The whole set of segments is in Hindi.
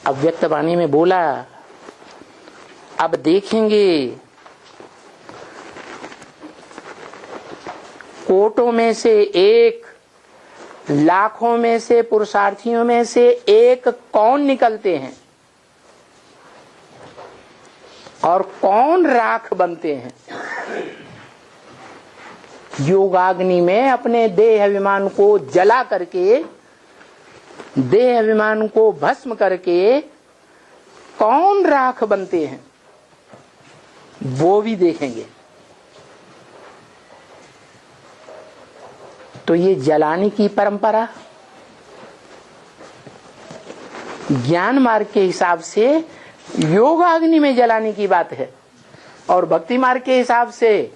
अव्यक्त वाणी में बोला। अब देखेंगे कोटों में से एक, लाखों में से पुरुषार्थियों में से एक कौन निकलते हैं और कौन राख बनते हैं। योगाग्नि में अपने देह अभिमान को जला करके, देह अभिमान को भस्म करके कौन राख बनते हैं वो भी देखेंगे। तो ये जलाने की परंपरा ज्ञान मार्ग के हिसाब से योगाग्नि में जलाने की बात है, और भक्ति मार्ग के हिसाब से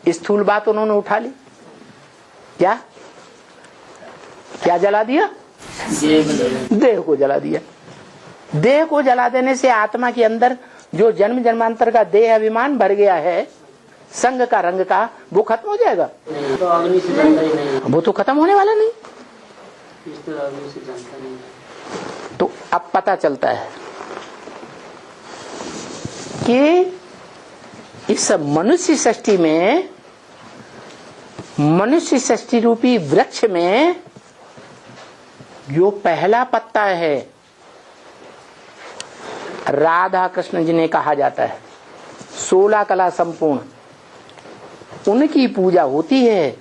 स्थूल बात उन्होंने उठा ली। क्या क्या जला दिया? देह को जला दिया। देह को जला देने से आत्मा के अंदर जो जन्म जन्मांतर का देह अभिमान भर गया है, संग का रंग का, वो खत्म हो जाएगा। तो अग्नि से जानता ही नहीं, वो तो खत्म होने वाला नहीं। इस तरह अग्नि से जानता नहीं। तो अब पता चलता है कि इस मनुष्य सृष्टि में, मनुष्य सृष्टि रूपी वृक्ष में जो पहला पत्ता है राधा कृष्ण जिन्हें कहा जाता है, 16 कला संपूर्ण, उनकी पूजा होती है।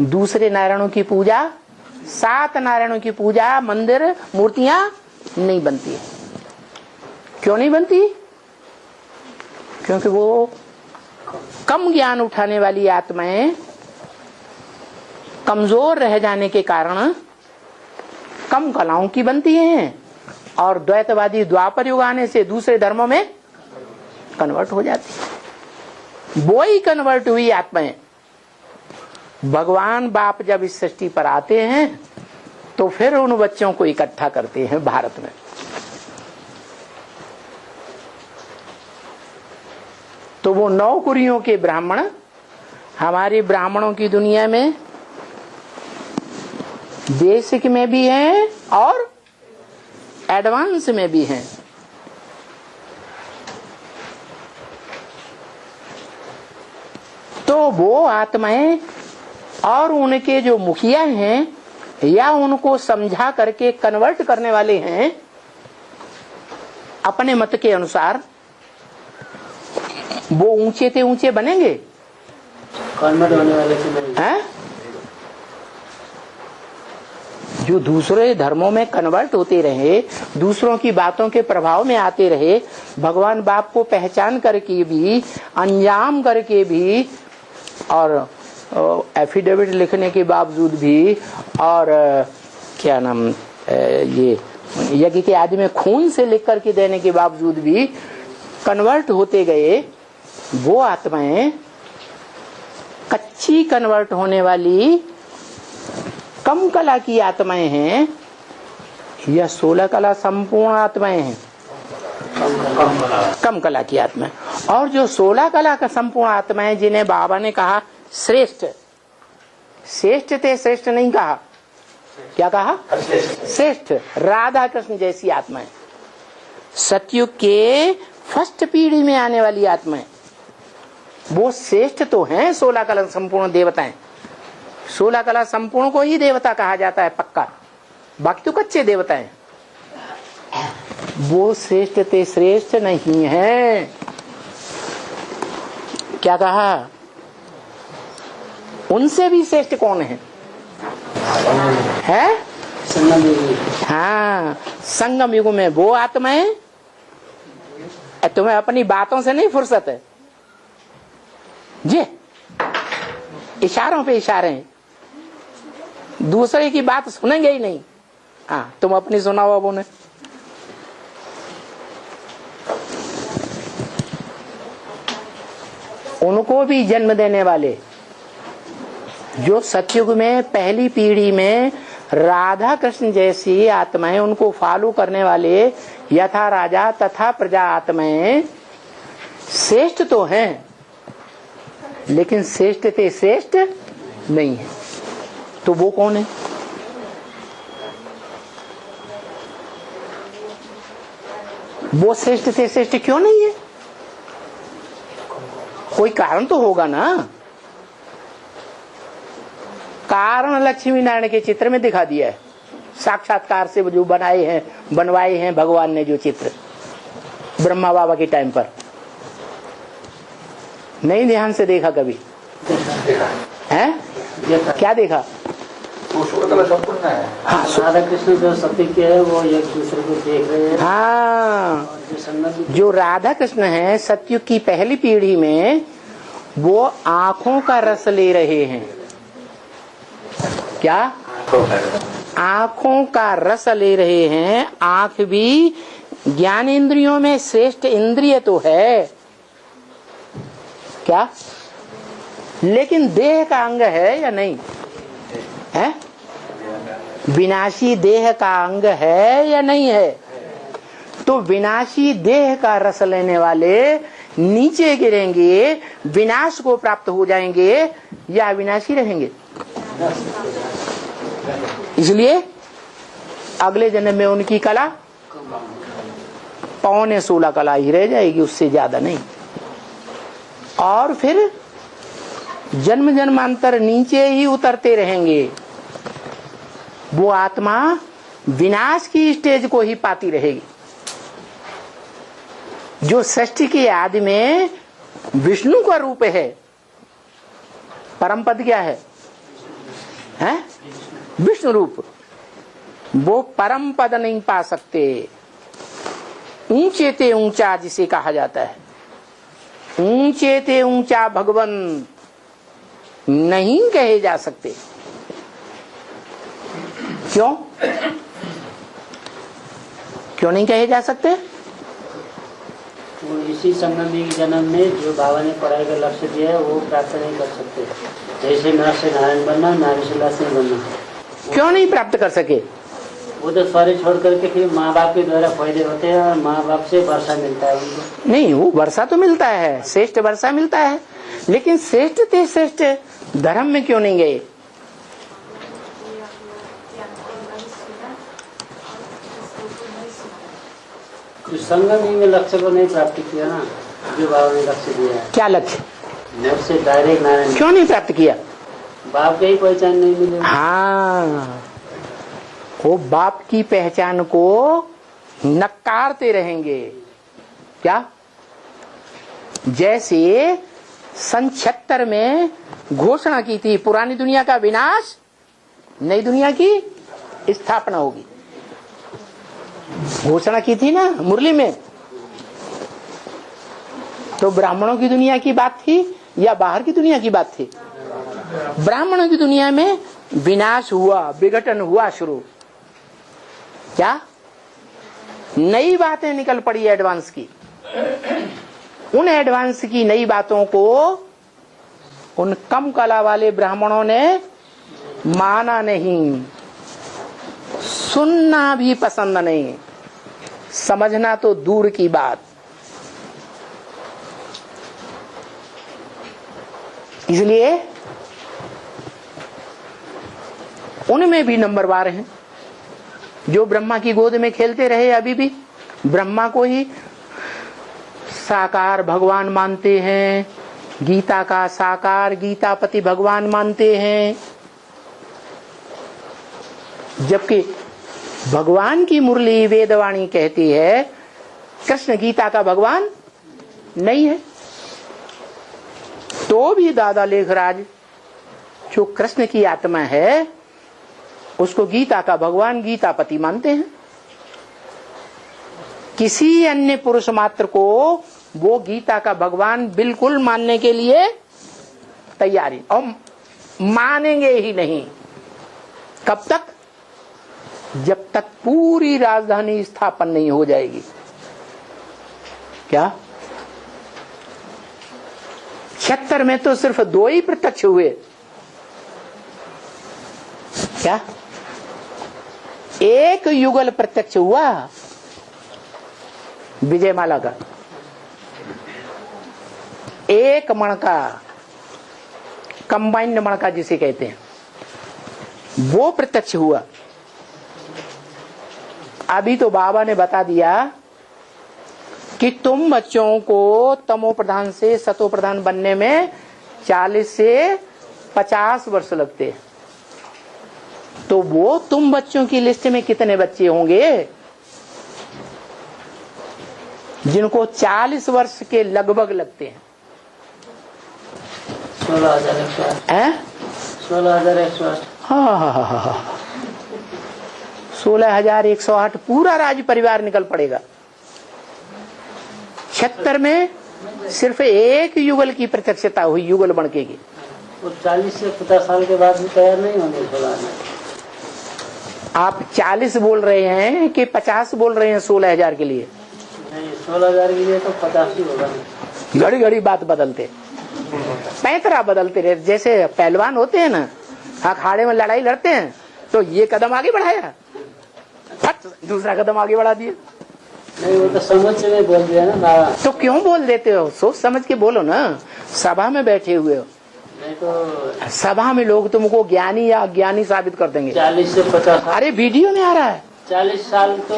दूसरे नारायणों की पूजा, 7 नारायणों की पूजा, मंदिर, मूर्तियां नहीं बनती है। क्यों नहीं बनती? क्योंकि वो कम ज्ञान उठाने वाली आत्माएं कमजोर रह जाने के कारण कम कलाओं की बनती हैं, और द्वैतवादी द्वापर युग आने से दूसरे धर्मों में कन्वर्ट हो जाती है। वो ही कन्वर्ट हुई आत्माएं भगवान बाप जब इस सृष्टि पर आते हैं तो फिर उन बच्चों को इकट्ठा करते हैं भारत में। तो वो 9 कुरियों के ब्राह्मण हमारे ब्राह्मणों की दुनिया में बेसिक में भी हैं और एडवांस में भी हैं। तो वो आत्माएं और उनके जो मुखिया हैं या उनको समझा करके कन्वर्ट करने वाले हैं अपने मत के अनुसार, वो ऊंचे से ऊंचे बनेंगे। कन्वर्ट होने वाले हैं जो दूसरे धर्मों में कन्वर्ट होते रहे, दूसरों की बातों के प्रभाव में आते रहे, भगवान बाप को पहचान करके भी, अंजाम करके भी, और एफिडेविट लिखने के बावजूद भी, और क्या नाम ये यज्ञ के आदि में खून से लिख करके देने के बावजूद भी कन्वर्ट होते गए, वो आत्माएं कच्ची कन्वर्ट होने वाली कम कला की आत्माएं हैं या 16 कला संपूर्ण आत्माएं हैं? कम कला की आत्माएं। और जो 16 कला का संपूर्ण आत्माएं जिन्हें बाबा ने कहा श्रेष्ठ, श्रेष्ठ थे, श्रेष्ठ नहीं कहा, क्या कहा? श्रेष्ठ, राधा कृष्ण जैसी आत्माएं, सतयुग के फर्स्ट पीढ़ी में आने वाली आत्माएं, वो श्रेष्ठ तो हैं 16 कला संपूर्ण देवताएं। 16 कला संपूर्ण को ही देवता कहा जाता है पक्का, बाकी तो कच्चे देवता हैं। वो श्रेष्ठ ते श्रेष्ठ नहीं है। क्या कहा? उनसे भी श्रेष्ठ कौन है? हाँ, संगम युग में वो आत्माएं, तुम्हें अपनी बातों से नहीं फुर्सत है जी, इशारों पे इशारे हैं, दूसरे की बात सुनेंगे ही नहीं। हाँ, तुम अपनी सुनाओ अब उन्हें। उनको भी जन्म देने वाले जो सतयुग में पहली पीढ़ी में राधा कृष्ण जैसी आत्माएं, उनको फॉलो करने वाले यथा राजा तथा प्रजा आत्माएं श्रेष्ठ तो हैं, लेकिन श्रेष्ठ ते श्रेष्ठ नहीं है। तो वो कौन है? वो श्रेष्ठ से श्रेष्ठ क्यों नहीं है? कोई कारण तो होगा ना। कारण लक्ष्मी नारायण के चित्र में दिखा दिया है, साक्षात्कार से जो बनाए हैं, बनवाए हैं भगवान ने जो चित्र ब्रह्मा बाबा के टाइम पर। नहीं ध्यान से देखा कभी? है क्या देखा? हाँ, राधा कृष्ण जो सत्य के है वो एक दूसरे को देख रहे हैं। हाँ, जो राधा कृष्ण है सतयुग की पहली पीढ़ी में वो आंखों का रस ले रहे हैं। क्या? आंखों का रस ले रहे हैं। आंख भी ज्ञान इंद्रियों में श्रेष्ठ इंद्रिय तो है क्या, लेकिन देह का अंग है या नहीं है? विनाशी देह का अंग है या नहीं है? तो विनाशी देह का रस लेने वाले नीचे गिरेंगे, विनाश को प्राप्त हो जाएंगे या अविनाशी रहेंगे? इसलिए अगले जन्म में उनकी कला 15 कला ही रह जाएगी, उससे ज्यादा नहीं। और फिर जन्म जन्मांतर नीचे ही उतरते रहेंगे। वो आत्मा विनाश की स्टेज को ही पाती रहेगी। जो सृष्टि के आदि में विष्णु का रूप है, परम पद क्या है? विष्णु रूप। वो परम पद नहीं पा सकते। ऊंचे ते ऊंचा जिसे कहा जाता है, ऊंचे ते ऊंचा भगवान नहीं कहे जा सकते। क्यों? क्यों नहीं कहे जा सकते? वो इसी संगम जन्म में जो बाबा ने पढ़ाई का लक्ष्य दिया है वो प्राप्त नहीं कर सकते। जैसे नर से नारायण बनना, नारी से लक्ष्मी बनना। क्यों नहीं प्राप्त कर सके? वो तो सारे छोड़ करके फिर माँ बाप के द्वारा फायदे होते हैं और माँ बाप से वर्षा मिलता है उनको। नहीं, वो वर्षा तो मिलता है, श्रेष्ठ वर्षा मिलता है, लेकिन श्रेष्ठ ते श्रेष्ठ धर्म में क्यों नहीं गए? संगम में लक्ष्य को नहीं प्राप्त किया ना, जो बाबा ने लक्ष्य दिया है। क्या लक्ष्य? नर से डायरेक्ट नारायण। क्यों नहीं प्राप्त किया? बाप की पहचान नहीं मिली। हाँ, वो बाप की पहचान को नकारते रहेंगे। क्या? जैसे सन 76 में घोषणा की थी पुरानी दुनिया का विनाश, नई दुनिया की स्थापना होगी। घोषणा की थी ना मुरली में। तो ब्राह्मणों की दुनिया की बात थी या बाहर की दुनिया की बात थी? ब्राह्मणों की दुनिया में विनाश हुआ, विघटन हुआ शुरू। क्या? नई बातें निकल पड़ी एडवांस की। उन एडवांस की नई बातों को उन कम कला वाले ब्राह्मणों ने माना नहीं, सुनना भी पसंद नहीं, समझना तो दूर की बात। इसलिए उनमें भी नंबरवार हैं जो ब्रह्मा की गोद में खेलते रहे, अभी भी ब्रह्मा को ही साकार भगवान मानते हैं, गीता का साकार गीतापति भगवान मानते हैं। जबकि भगवान की मुरली वेदवाणी कहती है कृष्ण गीता का भगवान नहीं है। तो भी दादा लेखराज जो कृष्ण की आत्मा है उसको गीता का भगवान गीतापति मानते हैं। किसी अन्य पुरुष मात्र को वो गीता का भगवान बिल्कुल मानने के लिए तैयारी, और मानेंगे ही नहीं। कब तक? जब तक पूरी राजधानी स्थापन नहीं हो जाएगी। क्या? 76 में तो सिर्फ 2 ही प्रत्यक्ष हुए। क्या? एक युगल प्रत्यक्ष हुआ विजयमाला का, एक मणका, कंबाइंड मणका जिसे कहते हैं, वो प्रत्यक्ष हुआ। अभी तो बाबा ने बता दिया कि तुम बच्चों को तमो प्रधान से सतो प्रधान बनने में 40 से 50 वर्ष लगते हैं। तो वो तुम बच्चों की लिस्ट में कितने बच्चे होंगे जिनको 40 वर्ष के लगभग लगते हैं? 16,108। 16,108। हाँ, 16,108 पूरा राज परिवार निकल पड़ेगा। 76 में सिर्फ एक युगल की प्रत्यक्षता हुई, युगल बनकेगी। वो 40 से 50 साल के बाद भी तैयार नहीं होंगे 16 में। आप 40 बोल रहे हैं कि 50 बोल रहे हैं 16,000 के लिए? नहीं, 16,000 के लिए तो 50 ही होगा। घड़ी घड़ी बात बदलते, पैतरा बदलते रहे। जैसे पहलवान होते हैं ना, अखाड़े में लड़ाई लड़ते हैं तो ये कदम आगे बढ़ाया, फट दूसरा कदम आगे बढ़ा दिया। नहीं, वो तो समझ में बोल दिया ना बाबा। तो क्यों बोल देते हो? सोच समझ के बोलो ना। सभा में बैठे हुए हो, नहीं तो सभा में लोग तुमको ज्ञानी या अज्ञानी साबित कर देंगे। 40 से 50। अरे वीडियो में आ रहा है। 40 साल तो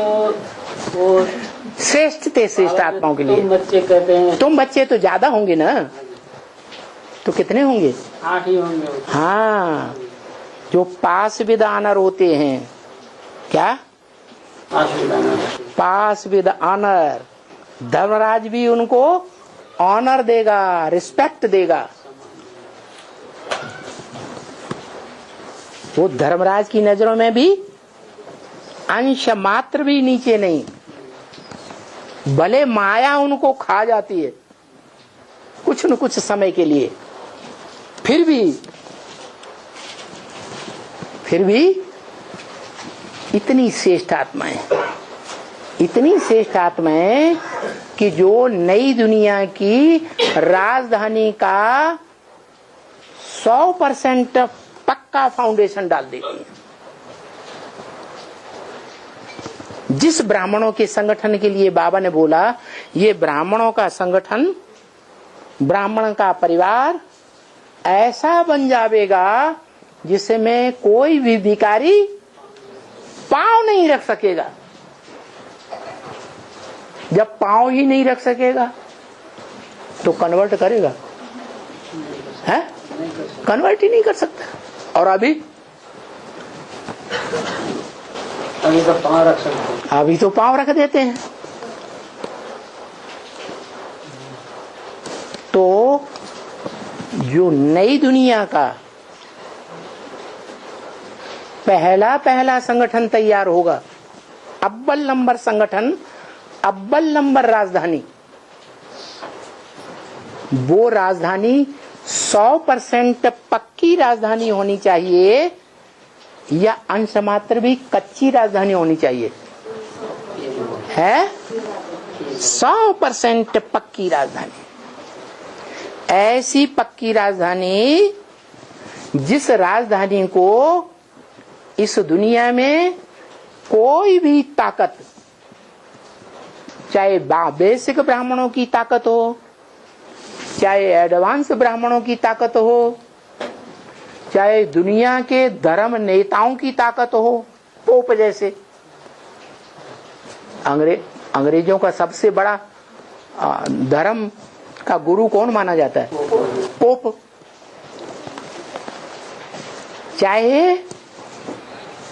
वो श्रेष्ठ थे श्रेष्ठ आत्माओं के लिए। तुम बच्चे कहते हैं। तुम बच्चे तो ज्यादा होंगे ना, तो कितने होंगे? 8 ही होंगे। हाँ, जो पास विद ऑनर होते हैं, क्या पास विद ऑनर, धर्मराज भी उनको ऑनर देगा, रिस्पेक्ट देगा। वो धर्मराज की नजरों में भी अंश मात्र भी नीचे नहीं, भले माया उनको खा जाती है कुछ न कुछ समय के लिए, फिर भी इतनी श्रेष्ठ आत्माएं, इतनी श्रेष्ठ आत्माएं कि जो नई दुनिया की राजधानी का 100% पक्का फाउंडेशन डाल देती है। जिस ब्राह्मणों के संगठन के लिए बाबा ने बोला ये ब्राह्मणों का संगठन, ब्राह्मण का परिवार ऐसा बन जाएगा जिसमें कोई भी भिखारी पांव नहीं रख सकेगा। जब पांव ही नहीं रख सकेगा तो कन्वर्ट करेगा? है? कन्वर्ट ही नहीं कर सकता। और अभी तो पांव रख सकते हैं। अभी तो पांव रख देते हैं। तो जो नई दुनिया का पहला संगठन तैयार होगा, अव्वल नंबर संगठन, अव्वल नंबर राजधानी, वो राजधानी 100% पक्की राजधानी होनी चाहिए या अंश मात्र भी कच्ची राजधानी होनी चाहिए? है 100% पक्की राजधानी। ऐसी पक्की राजधानी जिस राजधानी को इस दुनिया में कोई भी ताकत, चाहे बेसिक ब्राह्मणों की ताकत हो, चाहे एडवांस ब्राह्मणों की ताकत हो, चाहे दुनिया के धर्म नेताओं की ताकत हो, पोप जैसे, अंग्रेजों का सबसे बड़ा धर्म का गुरु कौन माना जाता है? पोप। चाहे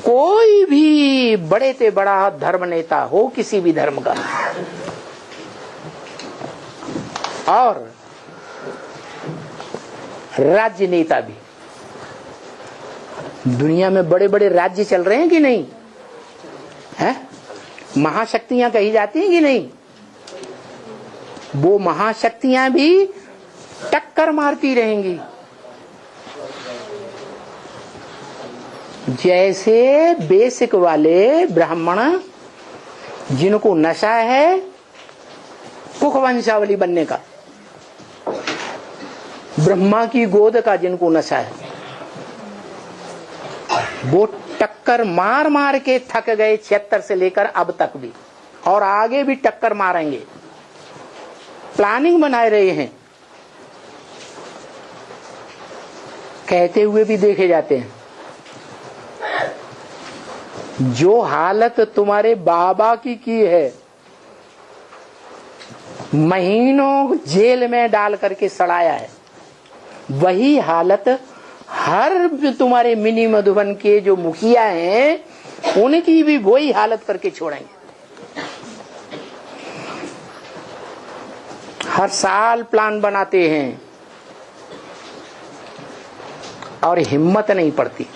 कोई भी बड़े से बड़ा धर्म नेता हो किसी भी धर्म का, और राज्य नेता भी। दुनिया में बड़े बड़े राज्य चल रहे हैं कि नहीं है? महाशक्तियां कही जाती हैं कि नहीं? वो महाशक्तियां भी टक्कर मारती रहेंगी। जैसे बेसिक वाले ब्राह्मण जिनको नशा है कुख वंशावली बनने का, ब्रह्मा की गोद का जिनको नशा है, वो टक्कर मार मार के थक गए 76 से लेकर अब तक भी, और आगे भी टक्कर मारेंगे। प्लानिंग बनाए रहे हैं, कहते हुए भी देखे जाते हैं। जो हालत तुम्हारे बाबा की है महीनों जेल में डाल करके सड़ाया है, वही हालत हर तुम्हारे मिनी मधुबन के जो मुखिया हैं उनकी भी वही हालत करके छोड़ेंगे। हर साल प्लान बनाते हैं और हिम्मत नहीं पड़ती।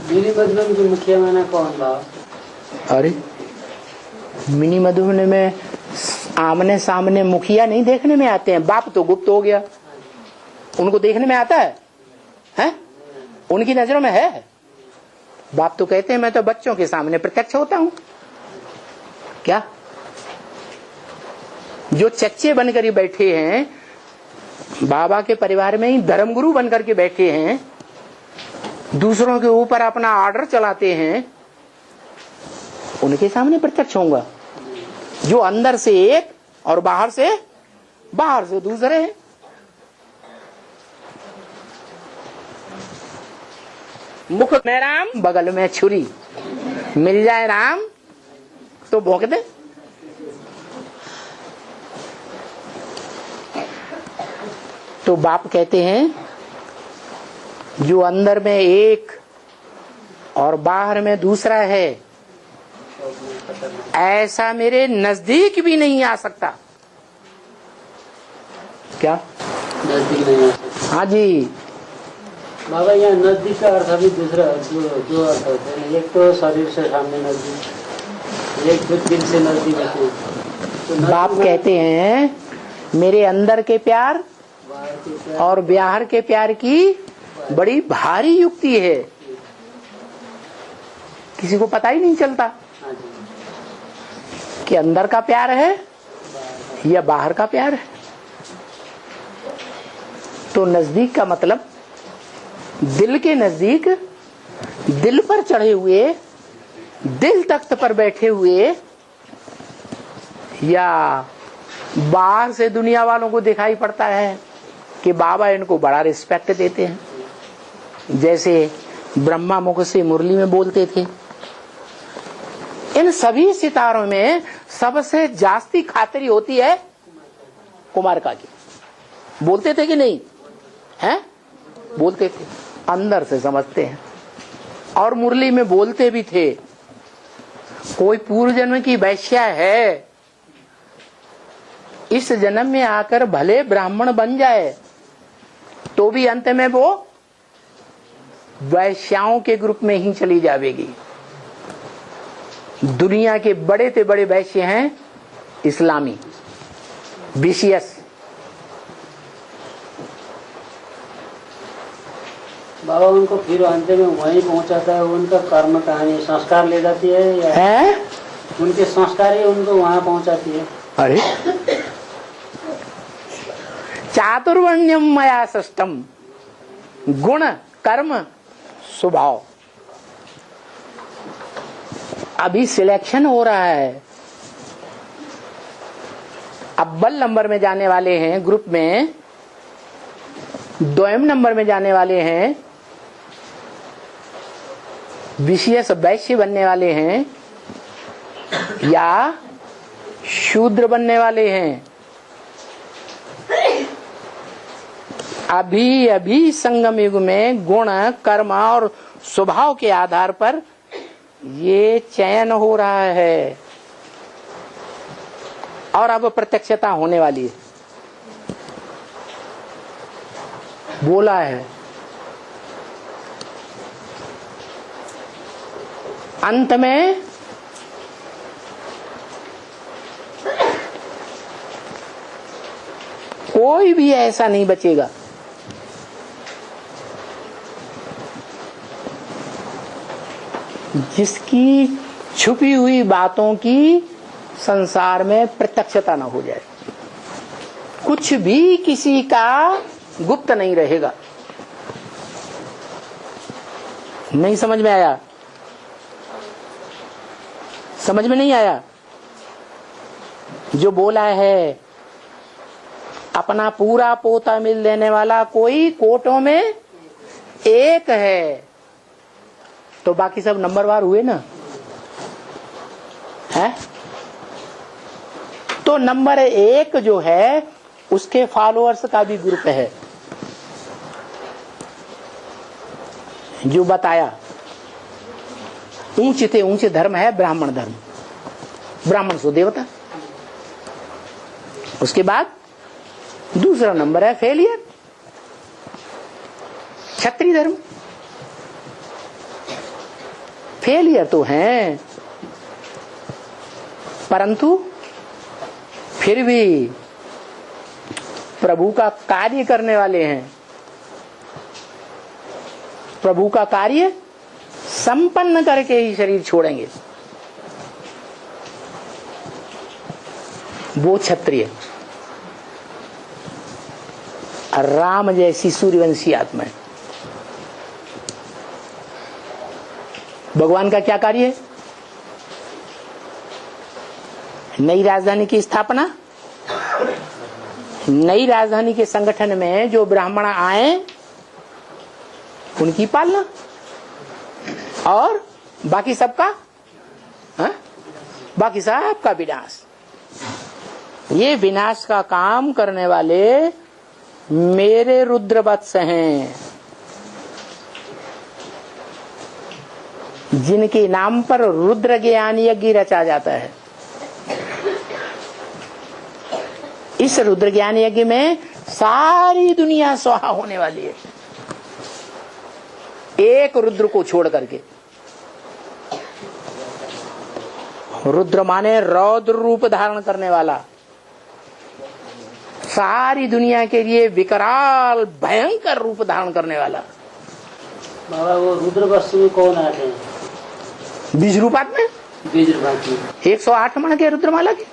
मिनी मधुबन के मुखिया माना कौन बाबा? अरे मिनी मधुबन में आमने सामने मुखिया नहीं देखने में आते हैं, बाप तो गुप्त हो गया, उनको देखने में आता है, हैं? उनकी नजरों में है। बाप तो कहते हैं मैं तो बच्चों के सामने प्रत्यक्ष होता हूं। क्या जो चच्चे बनकर ही बैठे हैं, बाबा के परिवार में ही धर्मगुरु बनकर के बैठे हैं, दूसरों के ऊपर अपना ऑर्डर चलाते हैं, उनके सामने प्रत्यक्ष होऊंगा। जो अंदर से एक और बाहर से दूसरे हैं। मुख में राम बगल में छुरी, मिल जाए राम तो भोंक दे। तो बाप कहते हैं जो अंदर में एक और बाहर में दूसरा है, ऐसा मेरे नजदीक भी नहीं आ सकता। क्या नजदीक नहीं आ सकता? हाँ जी बाबा, यहाँ नजदीक का अर्थ अभी दूसरा दो अर्थ होते हैं। एक तो शरीर से सामने नजदीक, एक तो दिल से नजदीक होते हैं। तो बाप कहते हैं मेरे अंदर के प्यार बाहर के प्यार और बाहर के प्यार की बड़ी भारी युक्ति है, किसी को पता ही नहीं चलता हाँ जी, कि अंदर का प्यार है या बाहर का प्यार है। तो नजदीक का मतलब दिल के नजदीक, दिल पर चढ़े हुए, दिल तख्त पर बैठे हुए, या बाहर से दुनिया वालों को दिखाई पड़ता है कि बाबा इनको बड़ा रिस्पेक्ट देते हैं, जैसे ब्रह्मा मुख से मुरली में बोलते थे। इन सभी सितारों में सबसे जास्ती खातिरी होती है कुमारका की। बोलते थे कि नहीं? हैं? बोलते थे, अंदर से समझते हैं। और मुरली में बोलते भी थे, कोई पूर्व जन्म की वैश्या है, इस जन्म में आकर भले ब्राह्मण बन जाए तो भी अंत में वो वैश्याओं के ग्रुप में ही चली जाएगी। दुनिया के बड़े से बड़े वैश्य हैं इस्लामी, बीसीएस। बाबा उनको फिर अंत में वहीं पहुंचाता है, उनका कर्म कहानी संस्कार ले जाती है या है? उनके संस्कार ही उनको वहां पहुंचाती है। अरे चातुर्वर्ण्यम मया सृष्टम, गुण कर्म स्वभाव। अभी सिलेक्शन हो रहा है। अव्वल नंबर में जाने वाले हैं ग्रुप में, द्वयम नंबर में जाने वाले हैं, विशेष वैश्य बनने वाले हैं या शूद्र बनने वाले हैं। अभी अभी संगम युग में गुण कर्म और स्वभाव के आधार पर ये चयन हो रहा है और अब प्रत्यक्षता होने वाली है। बोला है अंत में कोई भी ऐसा नहीं बचेगा जिसकी छुपी हुई बातों की संसार में प्रत्यक्षता न हो जाए। कुछ भी किसी का गुप्त नहीं रहेगा। नहीं समझ में आया? समझ में नहीं आया? जो बोला है अपना पूरा पोता मिल देने वाला कोई कोटों में एक है, तो बाकी सब नंबरवार हुए ना? है तो नंबर 1 जो है उसके फॉलोअर्स का भी ग्रुप है जो बताया ऊंचे से ऊंचे धर्म है ब्राह्मण धर्म, ब्राह्मण सो देवता। उसके बाद दूसरा नंबर है फेलियर, क्षत्रिय धर्म। फेलियर तो हैं परंतु फिर भी प्रभु का कार्य करने वाले हैं, प्रभु का कार्य संपन्न करके ही शरीर छोड़ेंगे, वो क्षत्रिय। राम जैसी सूर्यवंशी आत्मा है। भगवान का क्या कार्य है? नई राजधानी की स्थापना, नई राजधानी के संगठन में जो ब्राह्मण आए उनकी पालना और बाकी सबका बाकी सबका विनाश। ये विनाश का काम करने वाले मेरे रुद्रवत्स हैं, जिनके नाम पर रुद्र ज्ञान यज्ञ रचा जाता है। इस रुद्र ज्ञान यज्ञ में सारी दुनिया स्वाहा होने वाली है, एक रुद्र को छोड़ करके। रुद्र माने रौद्र रूप धारण करने वाला, सारी दुनिया के लिए विकराल भयंकर रूप धारण करने वाला। बाबा वो रुद्र वस्तु में कौन आते हैं? बीज रूपात में, बीज रूपात में 108 मण के रुद्रमाला के।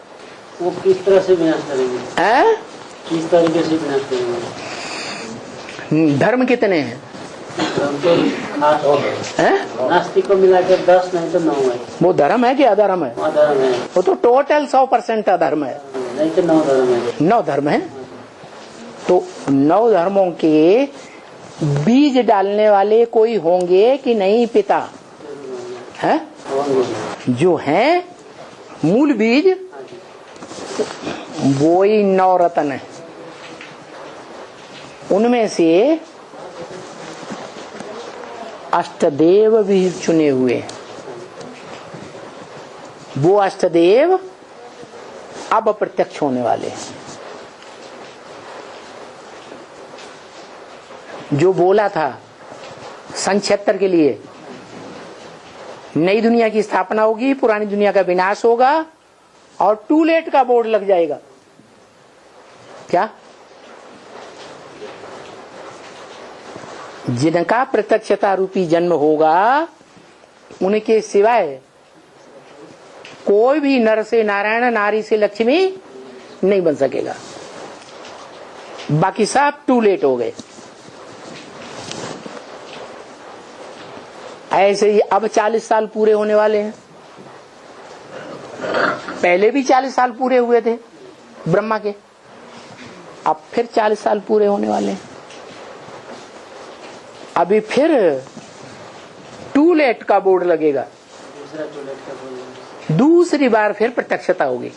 वो किस तरह से विनाश करेंगे? किस तरीके से विनाश करेंगे? धर्म कितने हैं? नास्तिक को मिलाकर 10 नहीं तो 9 है। वो धर्म है कि अधर्म है? अधर्म है। वो तो टोटल 100% अधर्म है। नहीं तो 9 धर्म है। 9 धर्म है। तो 9 धर्मों के बीज डालने वाले कोई होंगे कि नहीं पिता? है जो है मूल बीज, वो ही 9 रत्न है। उनमें से अष्टदेव भी चुने हुए। वो अष्टदेव अब प्रत्यक्ष होने वाले हैं। जो बोला था सन 76 के लिए नई दुनिया की स्थापना होगी, पुरानी दुनिया का विनाश होगा और टू लेट का बोर्ड लग जाएगा। क्या? जिनका प्रत्यक्षता रूपी जन्म होगा उनके सिवाय कोई भी नर से नारायण, नारी से लक्ष्मी नहीं बन सकेगा। बाकी सब टू लेट हो गए। ऐसे ही अब 40 साल पूरे होने वाले हैं। पहले भी 40 साल पूरे हुए थे ब्रह्मा के, अब फिर 40 साल पूरे होने वाले हैं। अभी फिर टू लेट का बोर्ड लगेगा, दूसरी बार फिर प्रत्यक्षता होगी।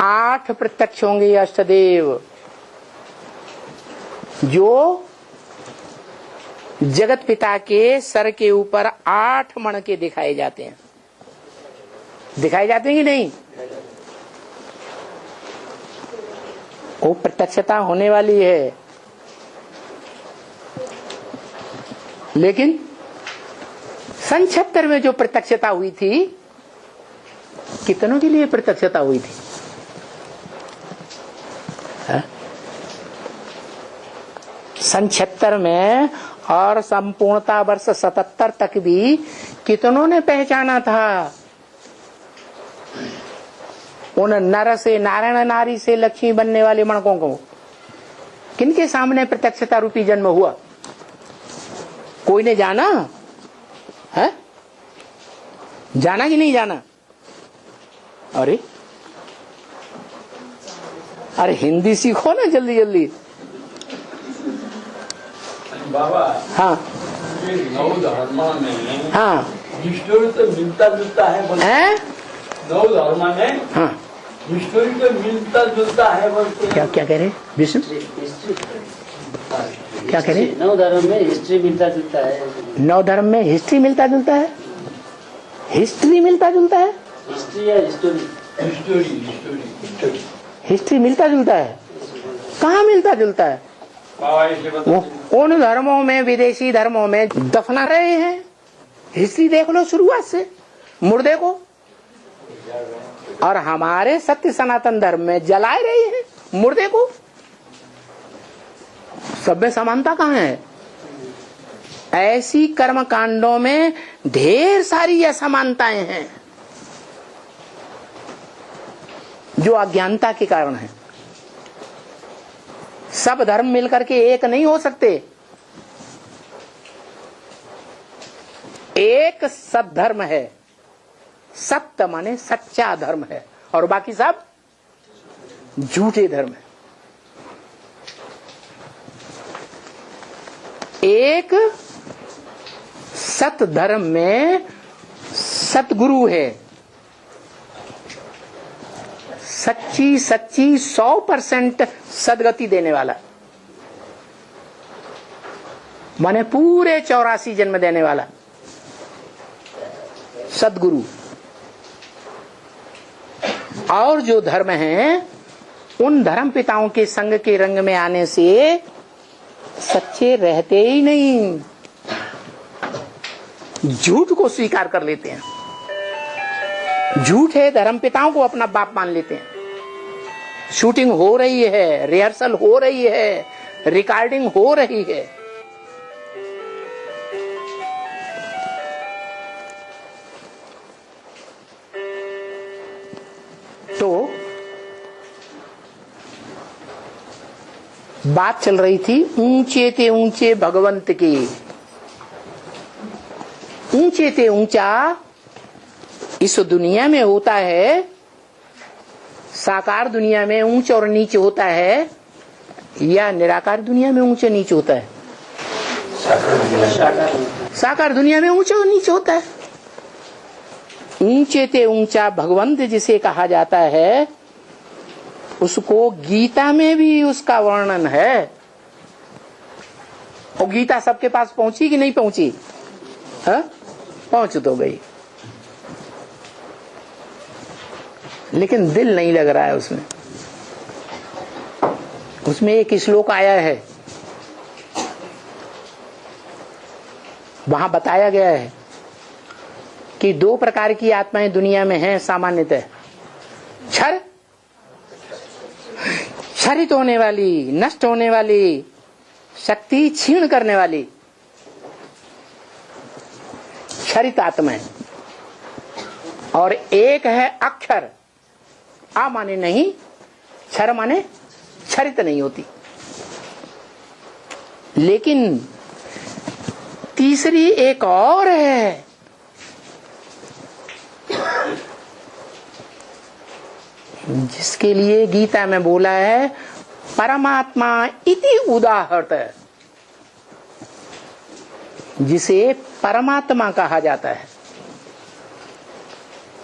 8 प्रत्यक्ष होंगे अष्टदेव, जो जगत पिता के सर के ऊपर 8 मण के दिखाए जाते हैं। दिखाए जाते हैं कि नहीं? वो प्रत्यक्षता होने वाली है। लेकिन सन 76 में जो प्रत्यक्षता हुई थी, कितनों के लिए प्रत्यक्षता हुई थी? सन 76 में और संपूर्णता वर्ष 77 तक भी कितनों ने पहचाना था? उन नर से नारायण, नारी से लक्ष्मी बनने वाले मणकों को किनके सामने प्रत्यक्षता रूपी जन्म हुआ? कोई ने जाना है? जाना कि नहीं जाना? अरे हिंदी सीखो ना जल्दी जल्दी। बाबा हाँ ये 9 धर्म में हाँ तो मिलता जुलता है। नौ धर्म में हाँ हिस्ट्री तो मिलता जुलता है बोलते हैं। क्या क्या कह रहे विष्णु, क्या कह रहे? नौ धर्म में हिस्ट्री मिलता जुलता है। नौ धर्म में हिस्ट्री मिलता जुलता है, हिस्ट्री मिलता जुलता है, हिस्ट्री या हिस्टोरी? हिस्ट्री मिलता जुलता है, कहाँ मिलता जुलता है? वो उन धर्मों में, विदेशी धर्मों में दफना रहे हैं। हिस्ट्री देख लो शुरुआत से मुर्दे को, और हमारे सत्य सनातन धर्म में जलाए रहे हैं मुर्दे को। सब में समानता कहाँ है? ऐसी कर्म कांडों में ढेर सारी असमानताएं हैं जो अज्ञानता के कारण है। सब धर्म मिलकर के एक नहीं हो सकते। एक सद्धर्म है, सत्य माने सच्चा धर्म है, और बाकी सब झूठे धर्म है। एक सत धर्म में सतगुरु है, सच्ची सच्ची 100% सदगति देने वाला, माने पूरे 84 जन्म देने वाला सदगुरु। और जो धर्म है उन धर्म पिताओं के संग के रंग में आने से सच्चे रहते ही नहीं, झूठ को स्वीकार कर लेते हैं। झूठे धर्म पिताओं को अपना बाप मान लेते हैं। शूटिंग हो रही है, रिहर्सल हो रही है, रिकॉर्डिंग हो रही है, तो बात चल रही थी ऊंचे ते ऊंचे भगवंत के। ऊंचे ते ऊंचा इस दुनिया में होता है, साकार दुनिया में ऊंच और नीच होता है, या निराकार दुनिया में ऊंच नीच होता है? साकार दुनिया में ऊंच और नीच होता है। ऊंचे ते ऊंचा भगवंत जिसे कहा जाता है, उसको गीता में भी उसका वर्णन है। और गीता सबके पास पहुंची कि नहीं पहुंची? पहुंच तो गई, लेकिन दिल नहीं लग रहा है उसमें। उसमें एक श्लोक आया है, वहां बताया गया है कि 2 प्रकार की आत्माएं दुनिया में हैं सामान्यतः। क्षरित होने वाली, नष्ट होने वाली, शक्ति क्षीण करने वाली क्षरित आत्माएं, और एक है अक्षर। आ माने नहीं, क्षर माने क्षरित नहीं होती। लेकिन तीसरी एक और है, जिसके लिए गीता में बोला है परमात्मा इति उदाहृत, जिसे परमात्मा कहा जाता है।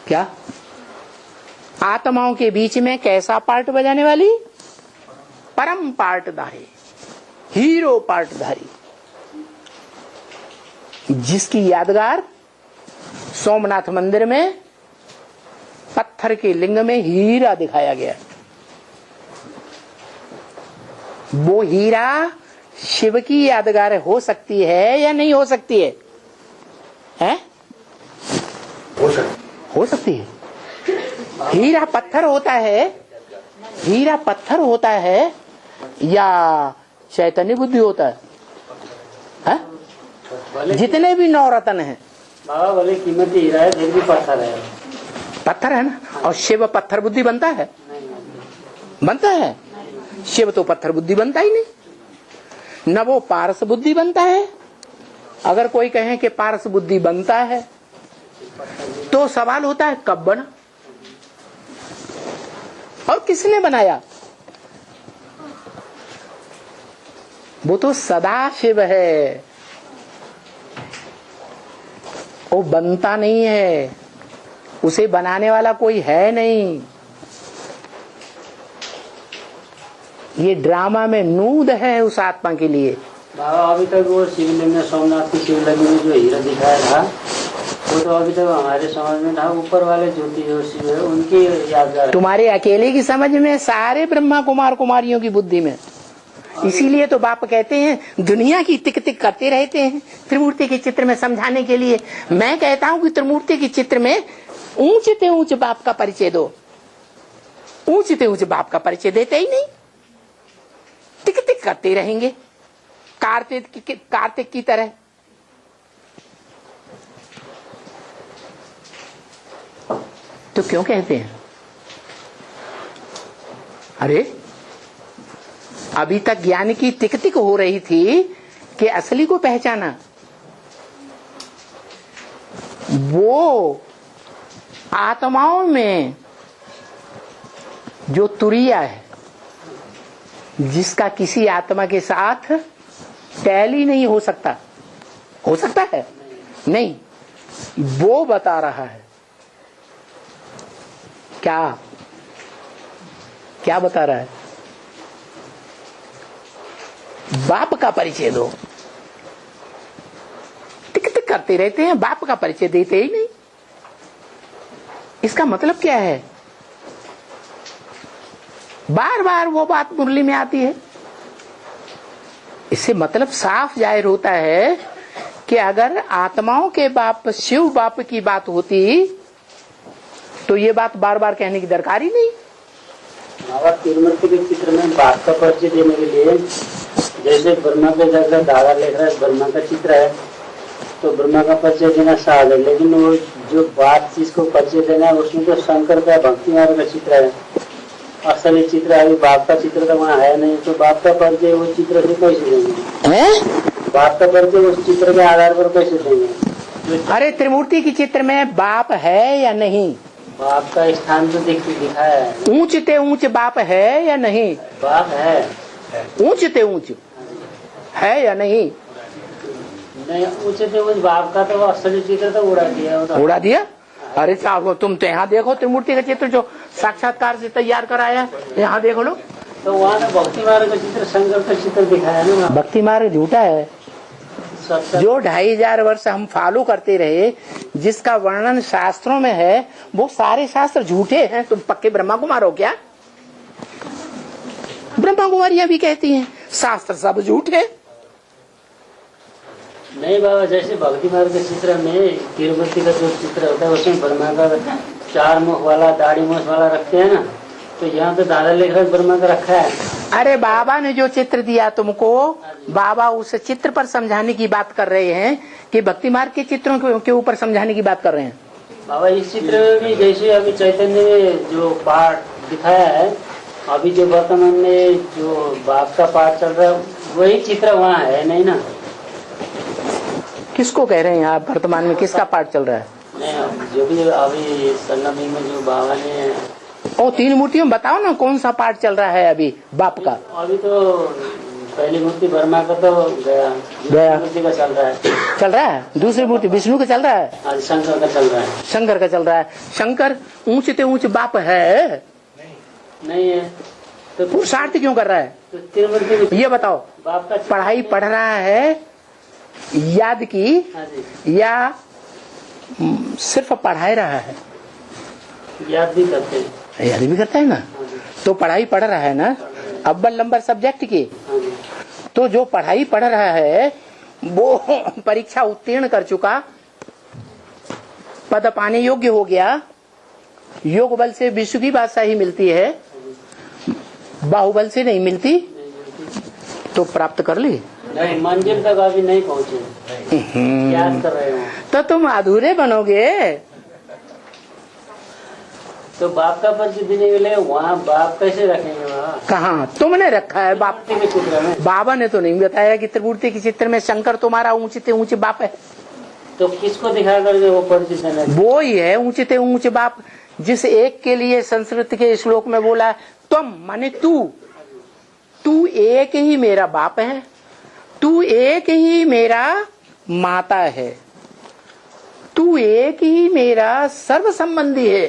क्या? आत्माओं के बीच में कैसा पार्ट बजाने वाली? परम पार्टधारी, हीरो पार्टधारी, जिसकी यादगार सोमनाथ मंदिर में पत्थर के लिंग में हीरा दिखाया गया। वो हीरा शिव की यादगार हो सकती है या नहीं हो सकती है? हैं? हो सकती है। हीरा पत्थर होता है, हीरा पत्थर होता है या चैतन्य बुद्धि होता है? जितने भी नवरत्न हैं, बाबा बोले कीमती हीरा है, फिर भी पत्थर है। पत्थर है ना। और शिव पत्थर बुद्धि बनता है? बनता है। शिव तो पत्थर बुद्धि बनता ही नहीं, न वो पारस बुद्धि बनता है। अगर कोई कहे कि पारस बुद्धि बनता है, तो सवाल होता है कब बना और किसने बनाया? वो तो सदा शिव है, वो बनता नहीं है। उसे बनाने वाला कोई है नहीं। ये ड्रामा में नूद है उस आत्मा के लिए। बाबा अभी तक वो शिवलिंग में, सोमनाथ की शिवलिंग में जो हीरा दिखाया था वो तो अभी तक हमारे समझ में था। ऊपर वाले ज्योति जो शिव है उनकी यादगार है। तुम्हारे अकेले की समझ में, सारे ब्रह्मा कुमार कुमारियों की बुद्धि में। इसीलिए तो बाप कहते हैं दुनिया की टिक टिक करते रहते हैं त्रिमूर्ति के चित्र में समझाने के लिए। मैं कहता हूँ कि त्रिमूर्ति के चित्र में ऊंचते ऊंच बाप का परिचय दो। ऊंचते ऊंच बाप का परिचय देते ही नहीं, टिक टिक करते रहेंगे कार्तिक की तरह। तो क्यों कहते हैं? अरे अभी तक ज्ञान की टिक टिक हो रही थी कि असली को पहचाना। वो आत्माओं में जो तुरिया है, जिसका किसी आत्मा के साथ टैली नहीं हो सकता है नहीं, वो बता रहा है। क्या बता रहा है? बाप का परिचय दो। टिक टिक करते रहते हैं, बाप का परिचय देते ही नहीं। इसका मतलब क्या है? बार बार वो बात मुरली में आती है। इससे मतलब साफ जाहिर होता है कि अगर आत्माओं के बाप शिव बाप की बात होती तो ये बात बार बार कहने की दरकार ही नहीं। तिरुमूर्ति के चित्र में बाप का परिचय देने के लिए, जैसे ब्रह्मा के जगह दादा लिख रहा है, ब्रह्मा का चित्र है तो ब्रह्मा का परिचय देना सहज है। लेकिन वो जो बात चीज को परिचय देना है उसमें तो शंकर का भक्ति मार्ग का चित्र है, असली चित्र है। बाप का चित्र तो वहाँ है नहीं, तो बाप का परिचय उस चित्र से कैसे देंगे? बाप का परिचय उस चित्र के आधार पर कैसे देंगे? अरे त्रिमूर्ति के चित्र में बाप है या नहीं? बाप का स्थान तो दिखाया है। ऊंचते ऊंच बाप है या नहीं? बाप है। ऊंचते ऊंच है या नहीं? नहीं, ऊंचते ऊंच बाप का तो असली चित्र तो उड़ा दिया। अरे साहब तुम तो यहाँ देखो त्रिमूर्ति का चित्र जो साक्षात्कार से तैयार कराया, यहाँ देखो लो। तो वहाँ भक्ति मार्ग का चित्र, शंकर का चित्र दिखाया ना। भक्ति मार्ग झूठा है। जो 2500 वर्ष हम फॉलो करते रहे, जिसका वर्णन शास्त्रों में है, वो सारे शास्त्र झूठे हैं। तुम पक्के ब्रह्मा कुमार हो क्या? ब्रह्मा कुमारियां भी कहती हैं शास्त्र सब झूठे। नहीं बाबा, जैसे भक्ति मार्ग के चित्र में तिरुपति का जो चित्र होता है उसमें ब्रह्मा का 4 मुख वाला, दाढ़ी मुख वाला रखते हैं ना, तो यहाँ पे दादा लेख ब्रह्मा का रखा है। अरे बाबा ने जो चित्र दिया तुमको, बाबा उस चित्र पर समझाने की बात कर रहे हैं कि भक्ति मार्ग के चित्रों के ऊपर समझाने की बात कर रहे हैं? बाबा इस चित्र में भी जैसे अभी चैतन्य में जो पाठ दिखाया है, अभी जो वर्तमान में जो बाप का पाठ चल रहा है वही चित्र वहाँ है नहीं ना? किसको कह रहे हैं आप? वर्तमान में किसका पाठ चल रहा है? नहीं, जो भी अभी संगम में जो बाबा ने 3 मूर्तियों में बताओ ना कौन सा पाठ चल रहा है अभी बाप का? अभी तो पहली मूर्ति ब्रह्मा का तो गया मूर्ति का चल रहा है। दूसरी मूर्ति विष्णु का चल रहा है। शंकर का चल रहा है। शंकर ऊंचते ऊंच बाप है नहीं है तो पुरुषार्थ क्यों कर रहा है? तो ये बताओ, पढ़ाई पढ़ रहा है याद की या सिर्फ पढ़ाई रहा है? याद भी करते हैं। याद भी करता है ना, तो पढ़ाई पढ़ रहा है ना, अव्वल नंबर सब्जेक्ट की। तो जो पढ़ाई पढ़ रहा है वो परीक्षा उत्तीर्ण कर चुका, पद पाने योग्य हो गया। योग बल से विश्व की बादशाही मिलती है, बाहुबल से नहीं मिलती, तो प्राप्त कर ली। नहीं, मंजिल तक अभी नहीं पहुँचे, याद कर रहे हो तो तुम अधूरे बनोगे। तो बाप का परिचय देने के लिए वहाँ बाप कैसे रखेंगे? वहाँ कहाँ तुमने रखा है बाप के चित्र में? बाबा ने तो नहीं बताया कि त्रिमूर्ति के चित्र में शंकर तुम्हारा ऊंचते ऊंचे बाप है। तो किसको दिखा करके वो परिचय देना? वो ही है ऊंचते ऊंचे बाप, जिस एक के लिए संस्कृत के श्लोक में बोला तुम माने तू एक ही मेरा बाप है, तू एक ही मेरा माता है, तू एक ही मेरा सर्व संबंधी है।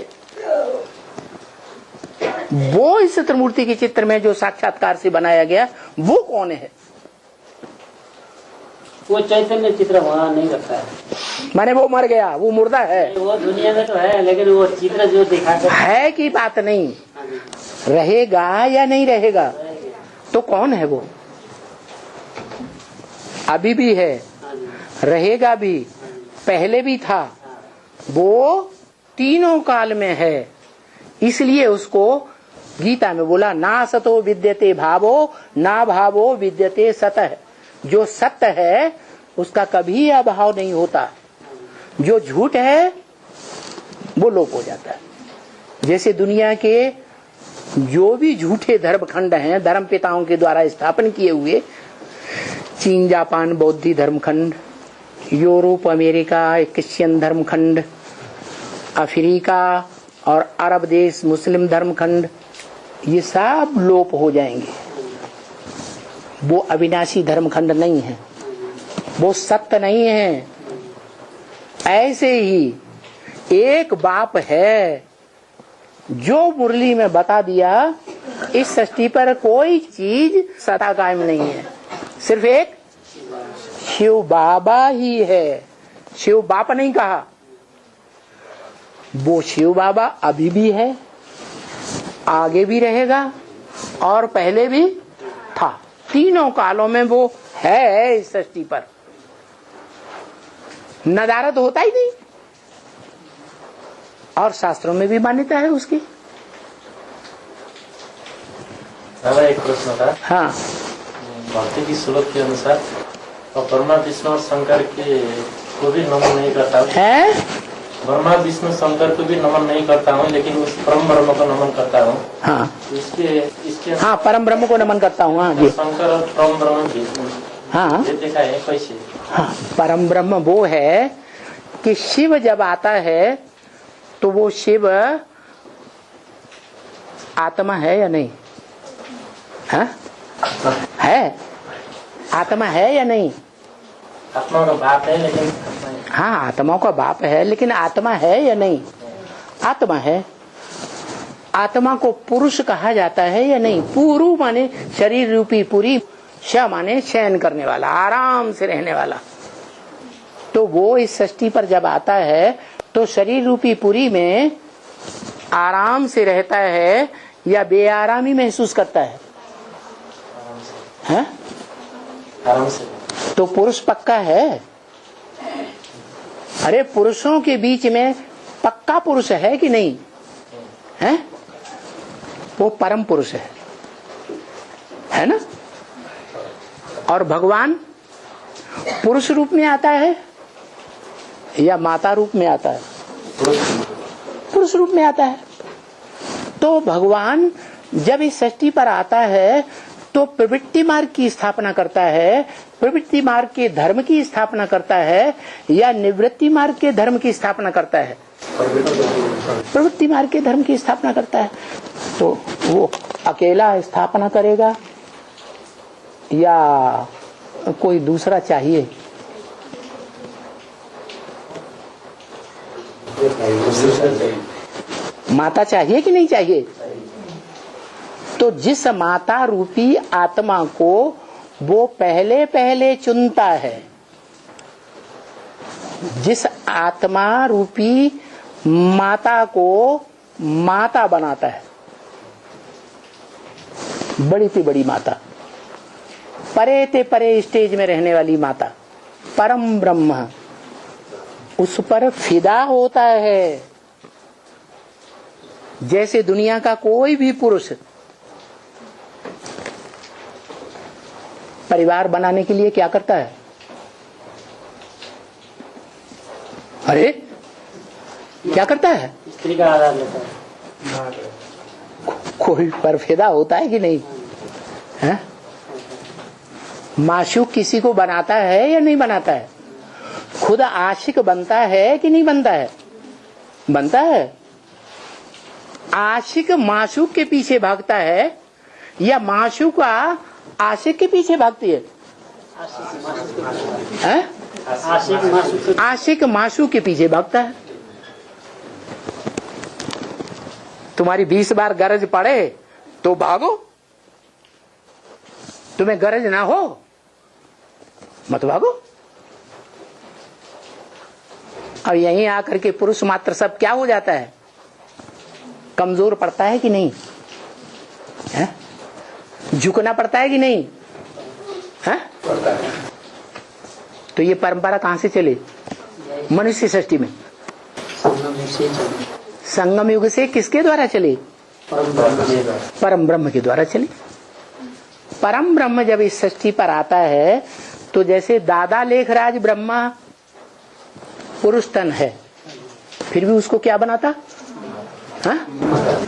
वो इस त्रिमूर्ति के चित्र में जो साक्षात्कार से बनाया गया वो कौन है? वो चैतन्य चित्र वहाँ नहीं रखा है, माने वो मर गया, वो मुर्दा है। वो दुनिया में तो है, लेकिन वो चित्र जो दिखा है की बात नहीं, रहेगा या नहीं रहेगा? तो कौन है वो? अभी भी है, रहेगा भी, पहले भी था, वो तीनों काल में है। इसलिए उसको गीता में बोला ना सतो विद्यते भावो ना भावो विद्यते सतः। जो सत्य है उसका कभी अभाव नहीं होता, जो झूठ है वो लोप हो जाता है। जैसे दुनिया के जो भी झूठे धर्मखंड हैं, धर्म पिताओं के द्वारा स्थापन किए हुए, चीन जापान बौद्धी धर्मखंड, यूरोप अमेरिका क्रिश्चियन धर्मखंड, अफ्रीका और अरब देश मुस्लिम धर्मखंड, ये सब लोप हो जाएंगे। वो अविनाशी धर्मखंड नहीं है, वो सत्य नहीं है। ऐसे ही एक बाप है जो मुरली में बता दिया, इस सृष्टि पर कोई चीज सदा कायम नहीं है, सिर्फ एक शिव बाबा ही है। शिव बाप नहीं कहा, वो शिव बाबा अभी भी है, आगे भी रहेगा और पहले भी था। तीनों कालों में वो है इस सृष्टि पर, नदारद होता ही नहीं। और शास्त्रों में भी मान्यता है उसकी। दादा एक प्रश्न था। हाँ, भक्ति की स्रोत के अनुसार तो ब्रह्मा विष्णु और शंकर के को भी नमन नहीं करता हूँ, है ब्रह्मा विष्णु शंकर को भी नमन नहीं करता हूँ, लेकिन उस परम ब्रह्म को नमन करता हूँ। हाँ, इसके हाँ, परम ब्रह्म को नमन करता हूँ। हाँ जी, शंकर और परम ब्रह्म भी हाँ, ये देखा है कैसे? हाँ, परम ब्रह्म वो है कि शिव जब आता है तो वो शिव आत्मा है या नहीं? है, आत्मा है या नहीं? आत्मा का बाप है, लेकिन हाँ, आत्माओं का बाप है, लेकिन आत्मा है या नहीं? आत्मा है। आत्मा को पुरुष कहा जाता है या नहीं? पुरु माने शरीर रूपी पुरी, श माने शयन करने वाला, आराम से रहने वाला। तो वो इस सृष्टि पर जब आता है तो शरीर रूपी पुरी में आराम से रहता है या बेआरामी महसूस करता है? हैं? आराम से। तो पुरुष पक्का है। अरे पुरुषों के बीच में पक्का पुरुष है कि नहीं है? वो परम पुरुष है ना? और भगवान पुरुष रूप में आता है या माता रूप में आता है? पुरुष रूप में आता है। तो भगवान जब इस सृष्टि पर आता है तो प्रवृत्ति मार्ग की स्थापना करता है, प्रवृत्ति मार्ग के धर्म की स्थापना करता है या निवृत्ति मार्ग के धर्म की स्थापना करता है? प्रवृत्ति मार्ग के धर्म की स्थापना करता है। तो वो अकेला स्थापना करेगा या कोई दूसरा चाहिए? माता चाहिए कि नहीं चाहिए? तो जिस माता रूपी आत्मा को वो पहले पहले चुनता है, जिस आत्मा रूपी माता को माता बनाता है, बड़ी से बड़ी माता, परे ते परे स्टेज में रहने वाली माता, परम ब्रह्म, उस पर फिदा होता है। जैसे दुनिया का कोई भी पुरुष परिवार बनाने के लिए क्या करता है? अरे क्या करता है? स्त्री का आधार लेता है। कोई पर फिदा होता है कि नहीं है? माशूक किसी को बनाता है या नहीं बनाता है? खुद आशिक बनता है कि नहीं बनता है? बनता है। आशिक माशूक के पीछे भागता है या माशूका आशिक के पीछे भागती है? आशिक माशू के पीछे भागता है। तुम्हारी 20 बार गरज पड़े तो भागो, तुम्हें गरज ना हो मत भागो। और यहीं आकर के पुरुष मात्र सब क्या हो जाता है, कमजोर पड़ता है कि नहीं है? झुकना पड़ता है कि नहीं है? तो ये परंपरा कहां से चली? मनुष्य सृष्टि में संगम युग से किसके द्वारा चली? परम ब्रह्म के द्वारा चली। परम ब्रह्म जब इस सृष्टि पर आता है तो जैसे दादा लेखराज ब्रह्मा पुरुष तन है, फिर भी उसको क्या बनाता?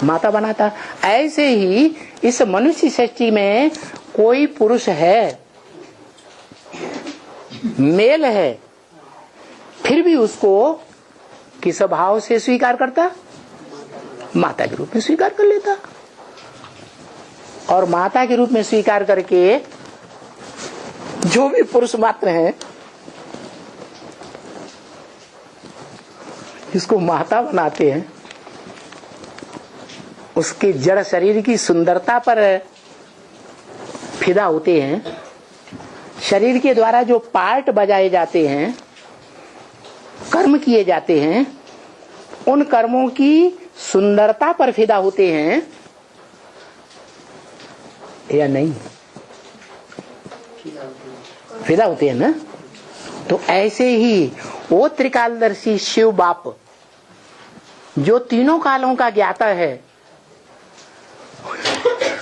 माता बनाता। ऐसे ही इस मनुष्य सृष्टि में कोई पुरुष है, मेल है, फिर भी उसको किस भाव से स्वीकार करता? माता के रूप में स्वीकार कर लेता। और माता के रूप में स्वीकार करके जो भी पुरुष मात्र हैं जिसको माता बनाते हैं, उसके जड़ शरीर की सुंदरता पर फिदा होते हैं। शरीर के द्वारा जो पार्ट बजाए जाते हैं, कर्म किए जाते हैं, उन कर्मों की सुंदरता पर फिदा होते हैं या नहीं? फिदा होते हैं ना। तो ऐसे ही वो त्रिकालदर्शी शिव बाप जो तीनों कालों का ज्ञाता है,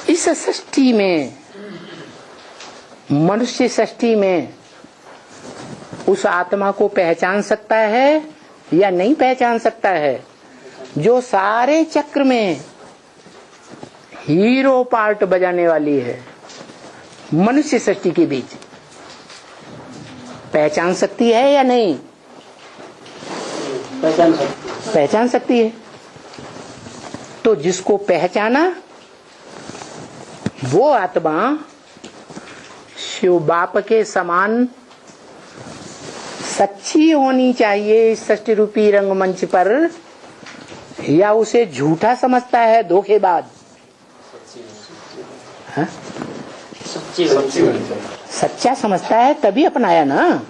इस सृष्टि में, मनुष्य सृष्टि में उस आत्मा को पहचान सकता है या नहीं पहचान सकता है? जो सारे चक्र में हीरो पार्ट बजाने वाली है मनुष्य सृष्टि के बीच, पहचान सकती है या नहीं? पहचान सकती है। तो जिसको पहचाना वो आत्मा शिव बाप के समान सच्ची होनी चाहिए इस सृष्टि रूपी रंगमंच पर, या उसे झूठा समझता है, धोखेबाज? सच्चा समझता है तभी अपनाया ना।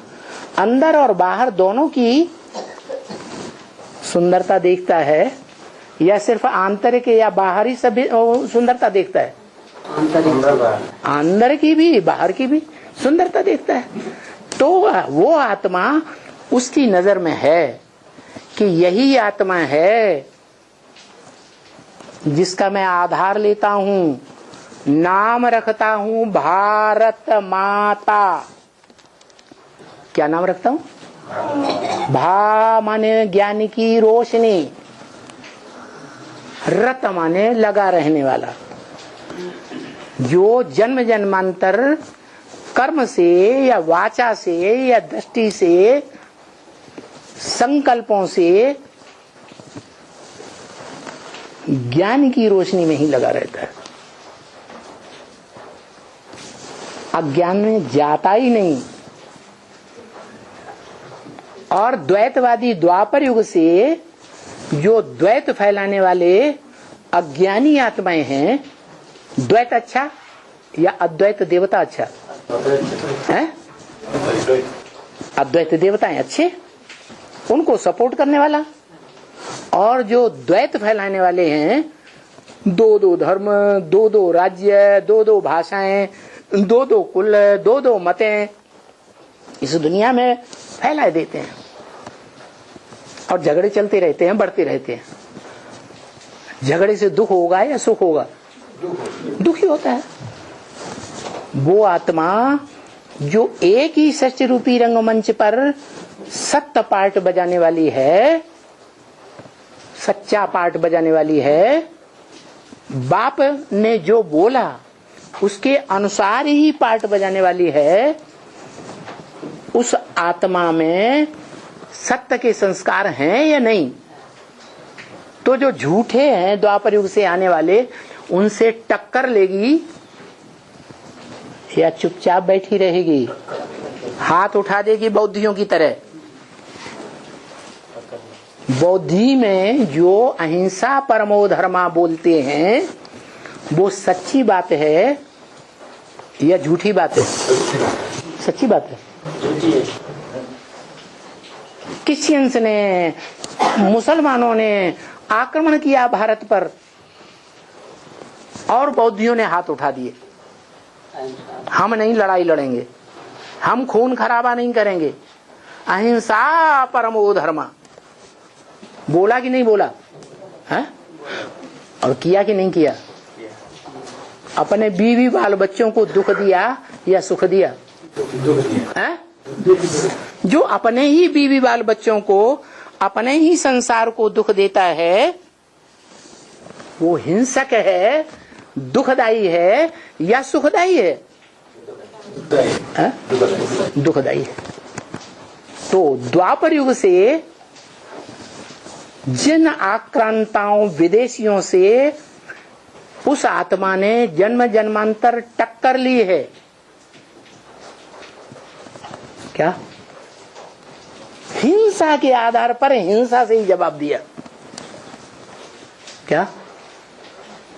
अंदर और बाहर दोनों की सुंदरता देखता है या सिर्फ आंतरिक या बाहरी सभी सुंदरता देखता है? अंदर की भी बाहर की भी सुंदरता देखता है। तो वो आत्मा उसकी नजर में है कि यही आत्मा है जिसका मैं आधार लेता हूं, नाम रखता हूं भारत माता। क्या नाम रखता हूं? भा माने ज्ञान की रोशनी, रत माने लगा रहने वाला, जो जन्म जन्मांतर कर्म से या वाचा से या दृष्टि से, संकल्पों से ज्ञान की रोशनी में ही लगा रहता है, अज्ञान में जाता ही नहीं। और द्वैतवादी द्वापर युग से जो द्वैत फैलाने वाले अज्ञानी आत्माएं हैं, द्वैत अच्छा या अद्वैत देवता अच्छा है? अद्वैत देवताएं अच्छे, उनको सपोर्ट करने वाला। और जो द्वैत फैलाने वाले हैं, दो दो धर्म, दो दो राज्य, दो दो भाषाएं, दो दो कुल, दो दो मतें इस दुनिया में फैला देते हैं और झगड़े चलते रहते हैं, बढ़ते रहते हैं। झगड़े से दुख होगा या सुख होगा? दुख ही होता है। वो आत्मा जो एक ही सृष्टि रूपी रंगमंच पर सत्य पार्ट बजाने वाली है, सच्चा पार्ट बजाने वाली है, बाप ने जो बोला उसके अनुसार ही पार्ट बजाने वाली है, उस आत्मा में सत्य के संस्कार हैं या नहीं? तो जो झूठे हैं द्वापर युग से आने वाले, उनसे टक्कर लेगी या चुपचाप बैठी रहेगी? हाथ उठा देगी बौद्धियों की तरह। बौद्धि में जो अहिंसा परमो धर्मा बोलते हैं वो सच्ची बात है या झूठी बात है? सच्ची बात है। झूठी है। क्रिश्चियंस ने, मुसलमानों ने आक्रमण किया भारत पर और बौद्धियों ने हाथ उठा दिए। हम नहीं लड़ाई लड़ेंगे, हम खून खराबा नहीं करेंगे, अहिंसा परमो धर्मा। बोला कि नहीं बोला है? और किया कि नहीं किया? अपने बीवी बाल बच्चों को दुख दिया या सुख दिया? है? जो अपने ही बीवी बाल बच्चों को, अपने ही संसार को दुख देता है वो हिंसक है, दुखदाई है या सुखदाई है? दुखदाई है। तो द्वापर युग से जिन आक्रांताओं विदेशियों से उस आत्मा ने जन्म जन्मांतर टक्कर ली है, क्या हिंसा के आधार पर हिंसा से ही जवाब दिया? क्या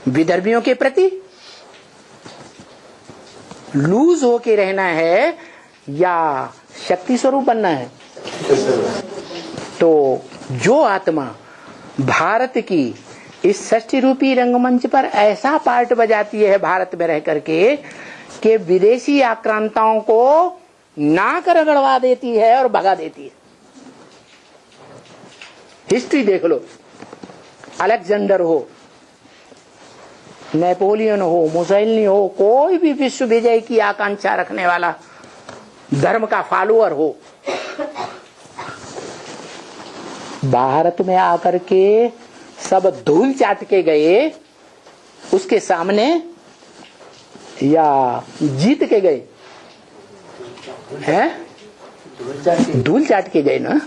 विदर्भियों के प्रति लूज होके रहना है या शक्ति स्वरूप बनना है? तो जो आत्मा भारत की इस षष्ठी रूपी रंगमंच पर ऐसा पार्ट बजाती है भारत में रह करके कि विदेशी आक्रांताओं को नाक रगड़वा देती है और भगा देती है। हिस्ट्री देख लो, अलेक्जेंडर हो, नेपोलियन हो, मुसोलिनी हो, कोई भी विश्व विजय की आकांक्षा रखने वाला धर्म का फॉलोअर हो, भारत में आकर के सब धूल चाट के गए उसके सामने या जीत के गए हैं? धूल चाट के गए ना।